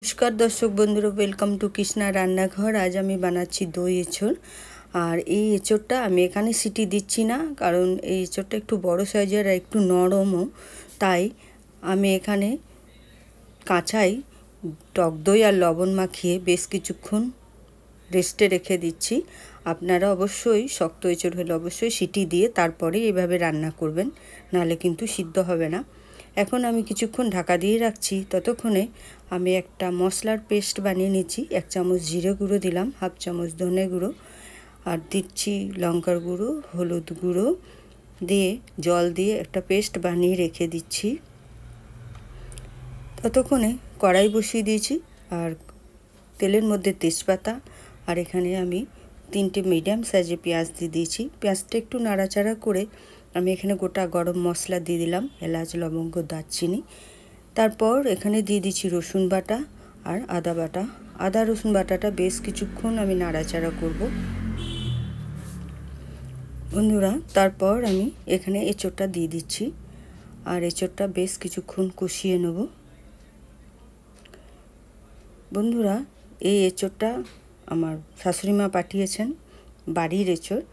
नमस्कार दर्शक बंधुरा वेलकम टू कृष्णा रान्नाघर। आज आमी बानाচ্ছি दई एঁচোড়। আর এই এঁচোড়টা আমি এখানে সিটি দিচ্ছি না, কারণ এই এঁচোড়টা একটু বড় সাইজের আর একটু নরমও, তাই আমি এখানে কাঁচাই টক দই আর লবণ মাখিয়ে বেশ কিছুক্ষণ রেস্টে রেখে দিচ্ছি। আপনারা অবশ্যই শক্ত এঁচোড় হলে অবশ্যই সিটি দিয়ে তারপরে এইভাবে রান্না করবেন, নাহলে কিন্তু সিদ্ধ হবে না। এখন আমি কিছুক্ষণ ঢাকা দিয়ে রাখছি। ততক্ষণে আমি একটা মশলার পেস্ট বানিয়ে নিচ্ছি। 1 চামচ জিরে গুঁড়ো দিলাম, হাফ চামচ ধনে গুঁড়ো, আর দিচ্ছি লঙ্কার গুঁড়ো, হলুদ গুঁড়ো দিয়ে জল দিয়ে একটা পেস্ট বানিয়ে রেখে দিচ্ছি। ততক্ষণে কড়াই বসিয়ে দিয়েছি আর তেলের মধ্যে তেজপাতা আর এখানে আমি 3টে মিডিয়াম সাইজে পেঁয়াজ দিয়ে দিয়েছি। পেঁয়াজটা একটু নাড়াচাড়া করে আমি এখানে গোটা গরম মশলা দিয়ে দিলাম, এলাচ, লবঙ্গ, দারচিনি। তারপর এখানে দিয়ে দিচ্ছি রসুন বাটা আর আদা বাটা। আদা রসুন বাটাটা বেশ কিছুক্ষণ আমি নাড়াচাড়া করব বন্ধুরা। তারপর আমি এখানে এঁচোড়টা দিয়ে দিচ্ছি আর এঁচোড়টা বেশ কিছুক্ষণ কষিয়ে নেব বন্ধুরা। এই এঁচোড়টা আমার শাশুড়ি মা পাঠিয়েছেন, বাড়ির এঁচোড়,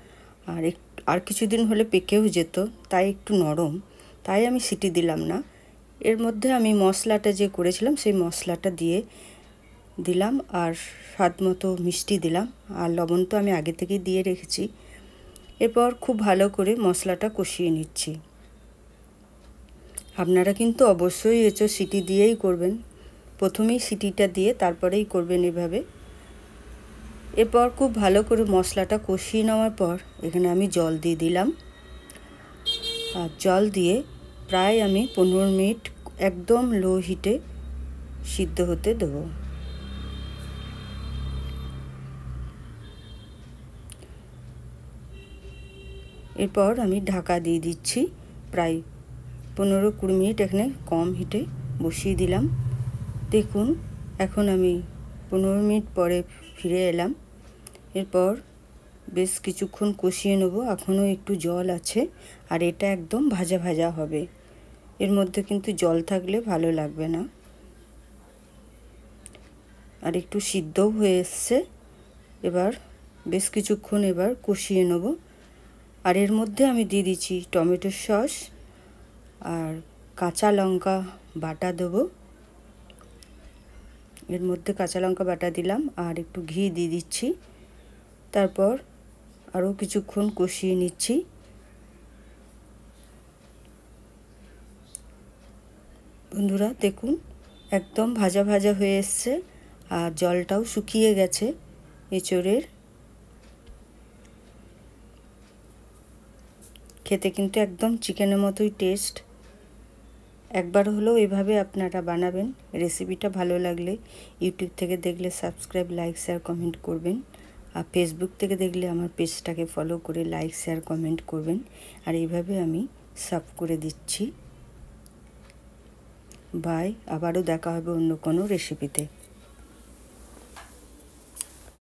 আর কিছুদিন হলে পেকেও যেত, তাই একটু নরম, তাই আমি সিটি দিলাম না। এর মধ্যে আমি মশলাটা যে করেছিলাম সেই মশলাটা দিয়ে দিলাম আর স্বাদ মতো মিষ্টি দিলাম, আর লবণ তো আমি আগে থেকেই দিয়ে রেখেছি। এরপর খুব ভালো করে মশলাটা কষিয়ে নিচ্ছি। আপনারা কিন্তু অবশ্যই এঁচোড় সিটি দিয়েই করবেন, প্রথমেই সিটিটা দিয়ে তারপরেই করবেন এভাবে। এরপর খুব ভালো করে মশলাটা কষিয়ে নেওয়ার পর এখানে আমি জল দিয়ে দিলাম, আর জল দিয়ে প্রায় আমি 15 মিনিট একদম লো হিটে সিদ্ধ হতে দেবো। এরপর আমি ঢাকা দিয়ে দিচ্ছি, প্রায় 15-20 মিনিট এখানে কম হিটে বসিয়ে দিলাম। দেখুন এখন আমি 15 মিনিট পরে ফিরে এলাম। এরপর বেশ কিছুক্ষণ কষিয়ে নেব, এখনও একটু জল আছে আর এটা একদম ভাজা ভাজা হবে, এর মধ্যে কিন্তু জল থাকলে ভালো লাগবে না। আর একটু সিদ্ধও হয়ে এসছে। এবার বেশ কিছুক্ষণ এবার কষিয়ে নেব। আর এর মধ্যে আমি দিয়ে দিচ্ছি টমেটো সস আর কাঁচা লঙ্কা বাটা দেবো। এর মধ্যে কাঁচা লঙ্কা বাটা দিলাম আর একটু ঘি দিয়ে দিচ্ছি। তারপর আরও কিছুক্ষণ কষিয়ে নিচ্ছি। বন্ধুরা দেখুন একদম ভাজা ভাজা হয়ে এসছে আর জলটাও শুকিয়ে গেছে এঁচোড়ের। খেতে কিন্তু একদম চিকেনের মতোই টেস্ট। একবার হলেও এভাবে আপনারা বানাবেন। রেসিপিটা ভালো লাগলে ইউটিউব থেকে দেখলে সাবস্ক্রাইব, লাইক, শেয়ার, কমেন্ট করবেন। আর ফেসবুক থেকে দেখলে আমার পেজটাকে ফলো করে লাইক, শেয়ার, কমেন্ট করবেন। আর এইভাবে আমি সার্ভ করে দিচ্ছি। বাই, আবারও দেখা হবে অন্য কোনো রেসিপিতে।